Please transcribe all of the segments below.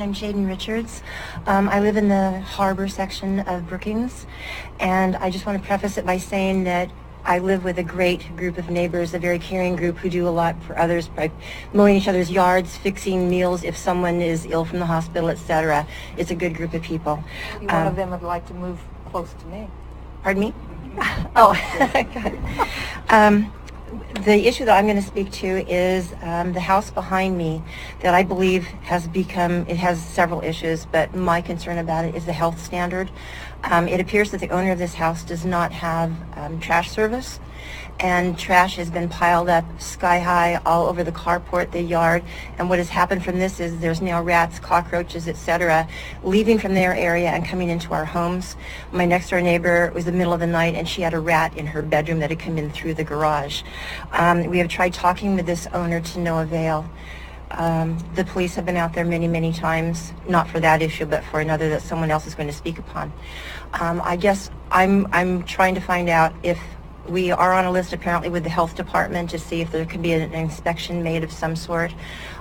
I'm Jaden Richards. I live in the harbor section of Brookings, and I just want to preface it by saying that I live with a great group of neighbors, a very caring group who do a lot for others by mowing each other's yards, fixing meals if someone is ill from the hospital, etc. It's a good group of people. Maybe one of them would like to move close to me. Pardon me? Oh, the issue that I'm going to speak to is the house behind me that I believe has become, it has several issues, but my concern about it is the health standard. It appears that the owner of this house does not have trash service, and trash has been piled up sky high all over the carport, the yard, and what has happened from this is there's now rats, cockroaches, etc., leaving from their area and coming into our homes. My next door neighbor, it was the middle of the night, and she had a rat in her bedroom that had come in through the garage. We have tried talking with this owner to no avail. The police have been out there many, many times, not for that issue, but for another that someone else is going to speak upon. I guess I'm trying to find out if we are on a list apparently with the health department to see if there could be an inspection made of some sort.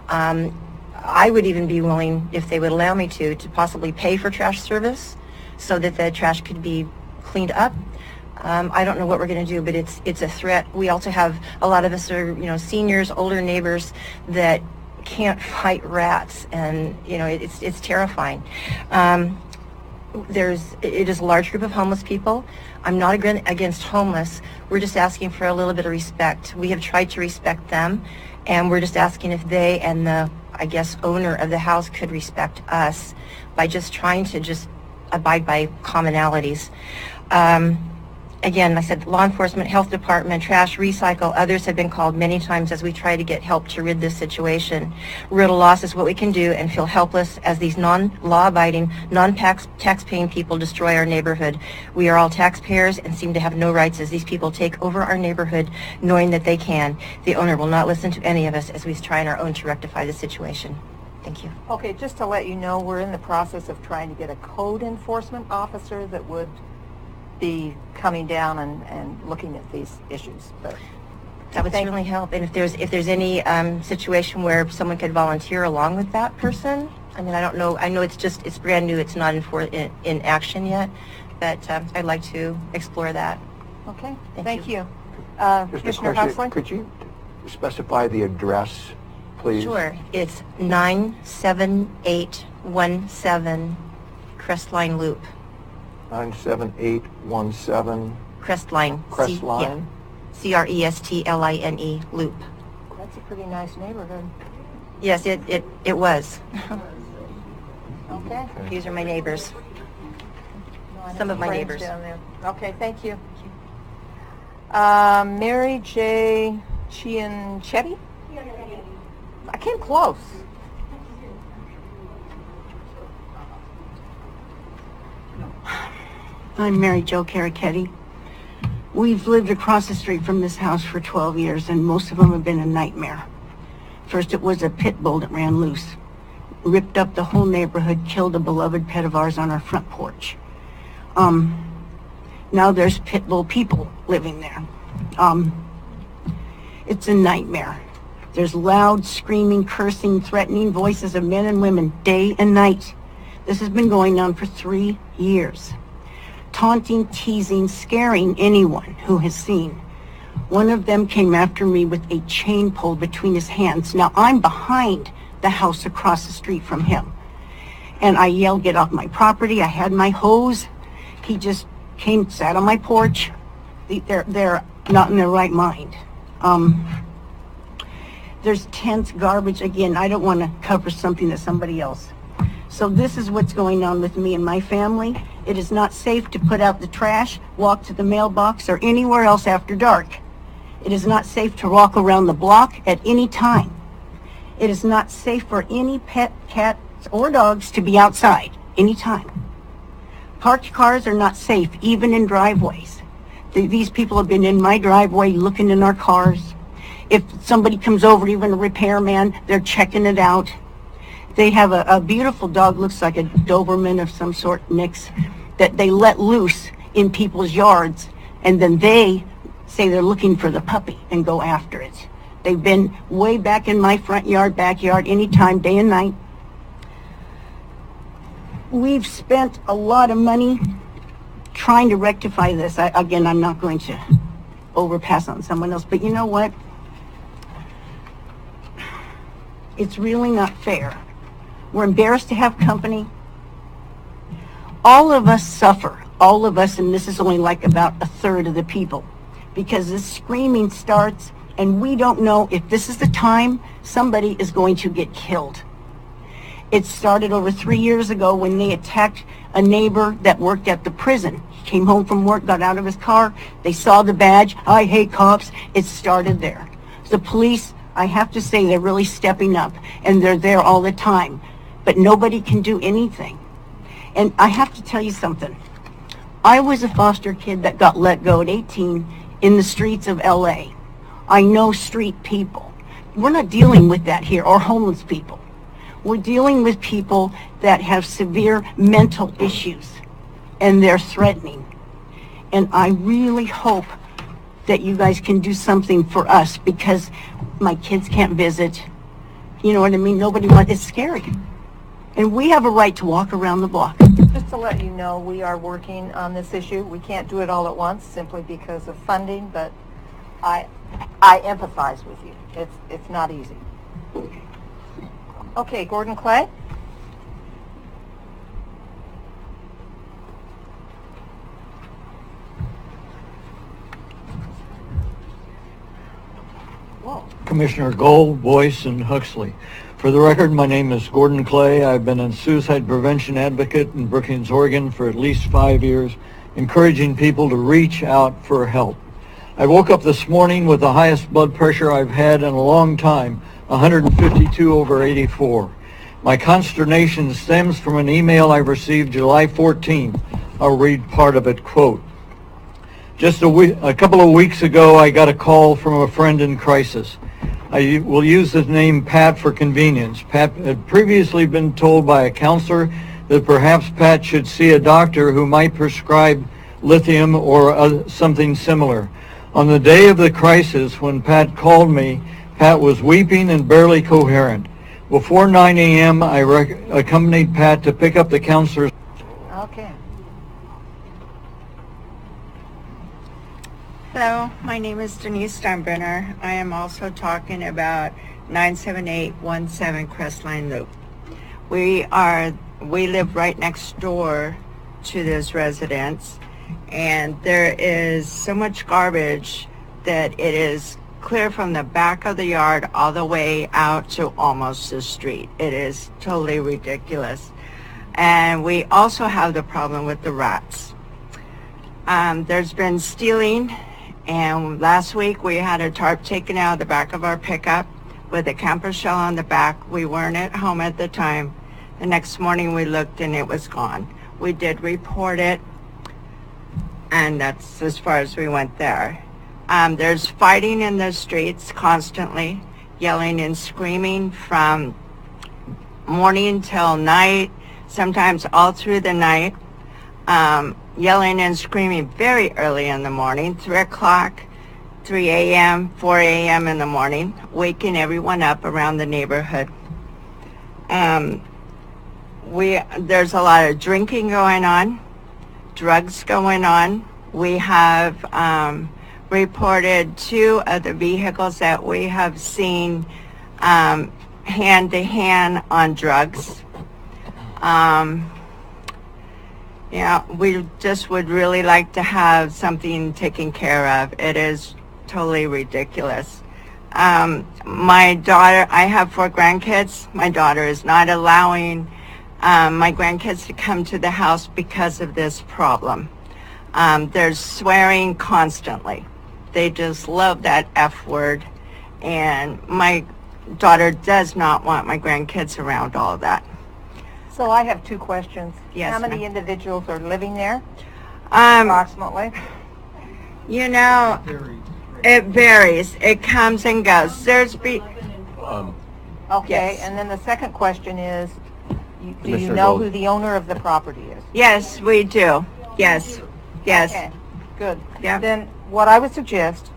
I would even be willing, if they would allow me to possibly pay for trash service so that the trash could be cleaned up. I don't know what we're going to do, but it's a threat. We also have, a lot of us are, seniors, older neighbors that can't fight rats, and it's terrifying. It is a large group of homeless people. I'm not against homeless. We're just asking for a little bit of respect. We have tried to respect them, and we're just asking if they and the, I guess, owner of the house could respect us by just trying to just abide by commonalities. Again, I said law enforcement, health department, trash, recycle, others have been called many times as we try to get help to rid this situation. Riddle loss is what we can do, and feel helpless as these non-law-abiding, non-tax-paying people destroy our neighborhood. We are all taxpayers and seem to have no rights as these people take over our neighborhood knowing that they can. The owner will not listen to any of us as we try on our own to rectify the situation. Thank you. Okay, just to let you know, we're in the process of trying to get a code enforcement officer that would be coming down and looking at these issues. But that would certainly help. And if there's any situation where someone could volunteer along with that person, I mean, I don't know. I know it's brand new. It's not in action yet, but I'd like to explore that. Okay. Thank you. Commissioner Huxley? Could you specify the address, please? Sure. It's 97817 Crestline Loop. 97817 Crestline. Crestline? Crestline Loop. That's a pretty nice neighborhood. Yes, it was. Okay. These are my neighbors. Some of my neighbors. Down there. Okay, thank you. Mary J. Chianchetti? I came close. I'm Mary Jo Carichetti. We've lived across the street from this house for 12 years, and most of them have been a nightmare. First, it was a pit bull that ran loose, ripped up the whole neighborhood, killed a beloved pet of ours on our front porch. Now there's pit bull people living there. It's a nightmare. There's loud, screaming, cursing, threatening voices of men and women day and night. This has been going on for 3 years. Taunting, teasing, scaring anyone who has seen. One of them came after me with a chain pulled between his hands. Now, I'm behind the house across the street from him. And I yelled, "Get off my property." I had my hose. He just came, sat on my porch. They're not in their right mind. There's tents, garbage. Again, I don't want to cover something that somebody else. So this is what's going on with me and my family. It is not safe to put out the trash, walk to the mailbox, or anywhere else after dark. It is not safe to walk around the block at any time. It is not safe for any pet, cats, or dogs to be outside anytime. Parked cars are not safe, even in driveways. These people have been in my driveway looking in our cars. If somebody comes over, even a repairman, they're checking it out. They have a beautiful dog, looks like a Doberman of some sort, mix, that they let loose in people's yards, and then they say they're looking for the puppy and go after it. They've been way back in my front yard, backyard, anytime, day and night. we've spent a lot of money trying to rectify this. Again, I'm not going to overpass on someone else, but you know what? It's really not fair. We're embarrassed to have company. All of us suffer. All of us, and this is only like about a third of the people, because this screaming starts and we don't know if this is the time somebody is going to get killed. It started over 3 years ago when they attacked a neighbor that worked at the prison. He came home from work, got out of his car, they saw the badge, I hate cops. It started there. The police, I have to say, they're really stepping up, and they're there all the time, but nobody can do anything. And I have to tell you something. I was a foster kid that got let go at 18 in the streets of LA. I know street people. We're not dealing with that here, or homeless people. We're dealing with people that have severe mental issues, and they're threatening. And I really hope that you guys can do something for us, because my kids can't visit. You know what I mean? Nobody wants, it's scary. And we have a right to walk around the block. Just to let you know, we are working on this issue. We can't do it all at once simply because of funding, but I empathize with you. It's not easy. Okay, Gordon Clay? Whoa. Commissioner Gold, Boyce, and Huxley. For the record, my name is Gordon Clay. I've been a suicide prevention advocate in Brookings, Oregon for at least 5 years, encouraging people to reach out for help. I woke up this morning with the highest blood pressure I've had in a long time, 152/84. My consternation stems from an email I received July 14. I'll read part of it, quote, "Just a couple of weeks ago, I got a call from a friend in crisis. I will use the name Pat for convenience. Pat had previously been told by a counselor that perhaps Pat should see a doctor who might prescribe lithium or something similar. On the day of the crisis, when Pat called me, Pat was weeping and barely coherent. Before 9 a.m., I accompanied Pat to pick up the counselor's." Okay. Hello, my name is Denise Steinbrenner. I am also talking about 97817 Crestline Loop. We live right next door to this residence, and there is so much garbage that it is clear from the back of the yard all the way out to almost the street. It is totally ridiculous. And we also have the problem with the rats. There's been stealing, and last week we had a tarp taken out of the back of our pickup with a camper shell on the back. We weren't at home at the time. The next morning we looked and it was gone. We did report it, and that's as far as we went there. There's fighting in the streets constantly, yelling and screaming from morning till night, sometimes all through the night. Yelling and screaming very early in the morning, 3 o'clock, 3 a.m., 4 a.m. in the morning, waking everyone up around the neighborhood. There's a lot of drinking going on, drugs going on. We have reported 2 of the vehicles that we have seen hand-to-hand on drugs. Yeah, we just would really like to have something taken care of. It is totally ridiculous. My daughter, I have 4 grandkids. My daughter is not allowing my grandkids to come to the house because of this problem. There's swearing constantly. They just love that F word, and my daughter does not want my grandkids around all of that. So I have 2 questions. Yes, how many ma'am. individuals are living there, approximately? You know, it varies. It comes and goes. Okay, Yes. and then the second question is, do you Commissioner know Gold. who the owner of the property is? Yes, we do. Yes, yes. Okay, good. Yeah. Then what I would suggest,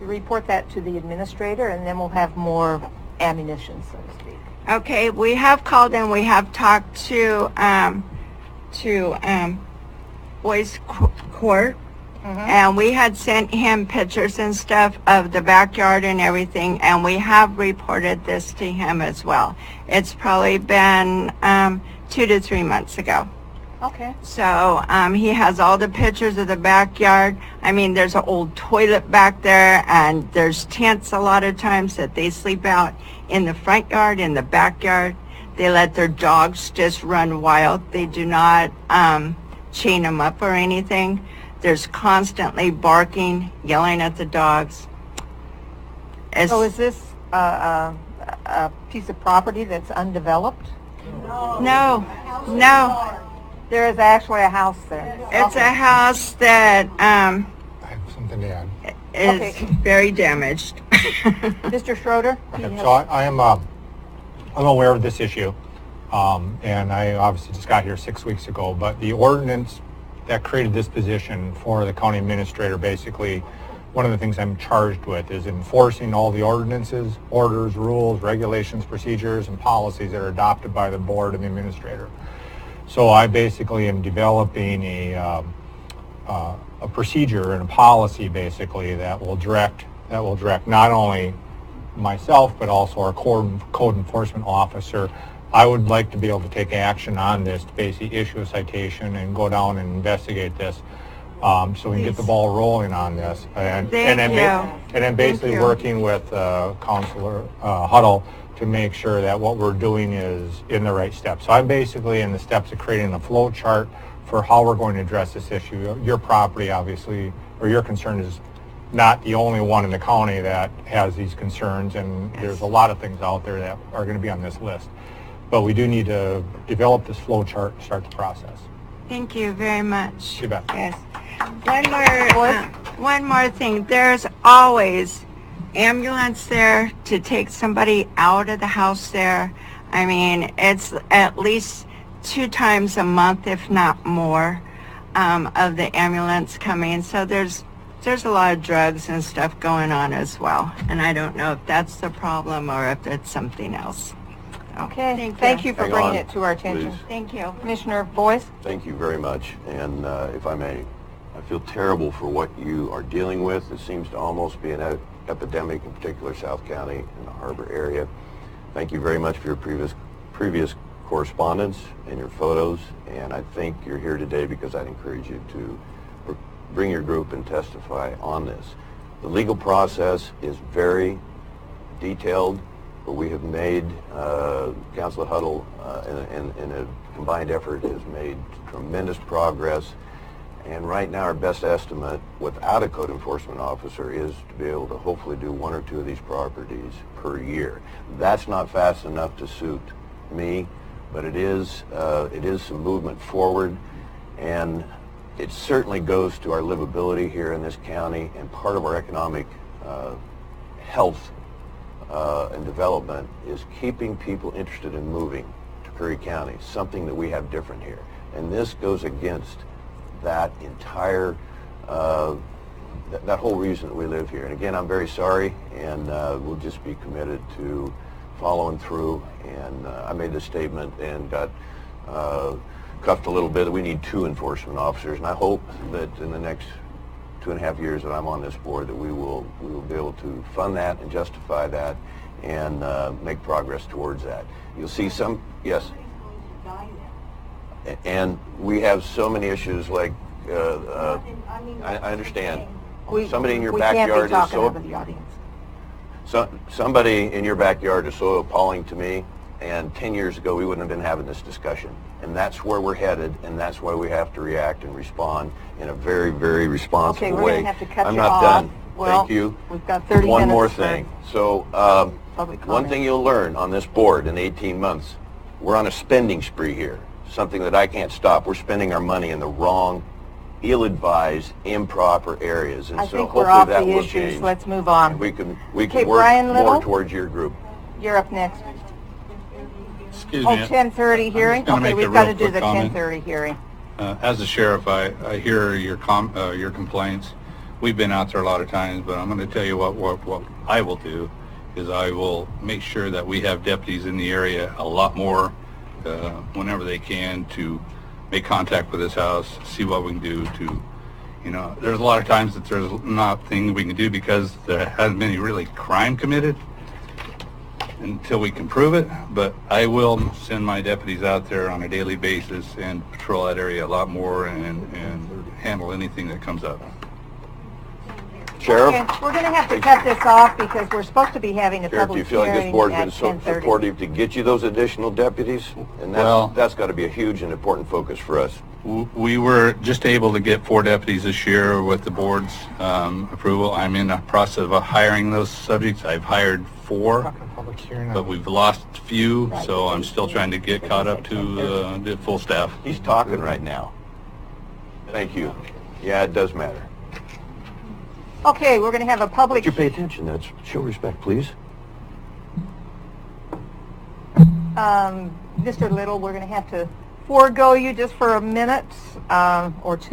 you report that to the administrator, and then we'll have more ammunition, so to speak. Okay, we have called and we have talked to to Boys Court, and we had sent him pictures and stuff of the backyard and everything, and we have reported this to him as well. It's probably been 2 to 3 months ago. Okay. So he has all the pictures of the backyard. I mean, there's an old toilet back there, and there's tents a lot of times that they sleep out in the front yard, in the backyard. They let their dogs just run wild. They do not chain them up or anything. There's constantly barking, yelling at the dogs. So is this a piece of property that's undeveloped? No. There is actually a house there. It's a house that I have something to add. is Okay. very damaged. Mr. Schroeder? Okay, so I'm aware of this issue, and I obviously just got here 6 weeks ago, but the ordinance that created this position for the county administrator, basically, one of the things I'm charged with is enforcing all the ordinances, orders, rules, regulations, procedures, and policies that are adopted by the board and the administrator. So I basically am developing a procedure and a policy, basically, that will direct not only myself but also our code enforcement officer. I would like to be able to take action on this, to basically issue a citation and go down and investigate this, so we can get the ball rolling on this. And then basically working with Councilor Huddle to make sure that what we're doing is in the right steps. So I'm basically in the steps of creating a flow chart for how we're going to address this issue. Your property, obviously, or your concern is not the only one in the county that has these concerns, and there's a lot of things out there that are going to be on this list. But we do need to develop this flow chart and start the process. Thank you very much. You bet. Yes. One more thing. There's always ambulance there to take somebody out of the house there. I mean, it's at least 2 times a month, if not more, of the ambulance coming. So there's a lot of drugs and stuff going on as well. And I don't know if that's the problem or if it's something else. So, Okay, thank you for Hang bringing on, it to our attention. please. Thank you. Commissioner Boyce? Thank you very much. And if I may, I feel terrible for what you are dealing with. It seems to almost be an epidemic, in particular South County and the Harbor area. Thank you very much for your previous correspondence and your photos. And I think you're here today because I'd encourage you to bring your group and testify on this. The legal process is very detailed, but we have made, Councilor Huddle in a combined effort has made tremendous progress. And right now our best estimate without a code enforcement officer is to be able to hopefully do 1 or 2 of these properties per year. That's not fast enough to suit me, but it is some movement forward, and it certainly goes to our livability here in this county, and part of our economic health and development is keeping people interested in moving to Curry County, something that we have different here. And this goes against that entire, that whole reason that we live here. And again, I'm very sorry, and we'll just be committed to following through. And I made this statement and got cuffed a little bit. We need 2 enforcement officers, and I hope that in the next 2.5 years that I'm on this board that we will be able to fund that and justify that and make progress towards that. You'll see some, yes. And we have so many issues like, I understand. Somebody in your backyard is somebody in your backyard is so appalling to me, and 10 years ago we wouldn't have been having this discussion. And that's where we're headed, and that's why we have to react and respond in a very, very responsible Okay, we're way. going to have to cut I'm you not off. done. Well, Thank you. We've got 30 One minutes more for thing. So public one comment. thing you'll learn on this board in 18 months, we're on a spending spree here, something that I can't stop. We're spending our money in the wrong, ill-advised, improper areas, and I so think we're hopefully off that the will issues. change. Let's move on. We can Okay, work Brian Little? more towards your group. You're up next. Excuse Oh, me. 10:30 hearing? gonna Okay, make a we've got to real do quick the comment. 10:30 hearing. As a sheriff, I hear your complaints. We've been out there a lot of times, but I'm going to tell you what I will do is I will make sure that we have deputies in the area a lot more whenever they can to make contact with this house, see what we can do to, you know, there's a lot of times that there's not things we can do because there hasn't been any really crime committed until we can prove it, but I will send my deputies out there on a daily basis and patrol that area a lot more and handle anything that comes up. Sheriff? Okay, we're going to have to cut this off because we're supposed to be having a Sheriff, do you public feel like this hearing board's at been so 10:30. supportive to get you those additional deputies? And that's got to be a huge and important focus for us. We were just able to get 4 deputies this year with the board's approval. I'm in the process of hiring those subjects. I've hired 4, but we've lost a few, so I'm still trying to get caught up to the full staff. He's talking right now. Thank you. Yeah, it does matter. Okay, we're going to have a public... Would you pay attention? That's show respect, please. Mr. Little, we're going to have to forego you just for a minute or two.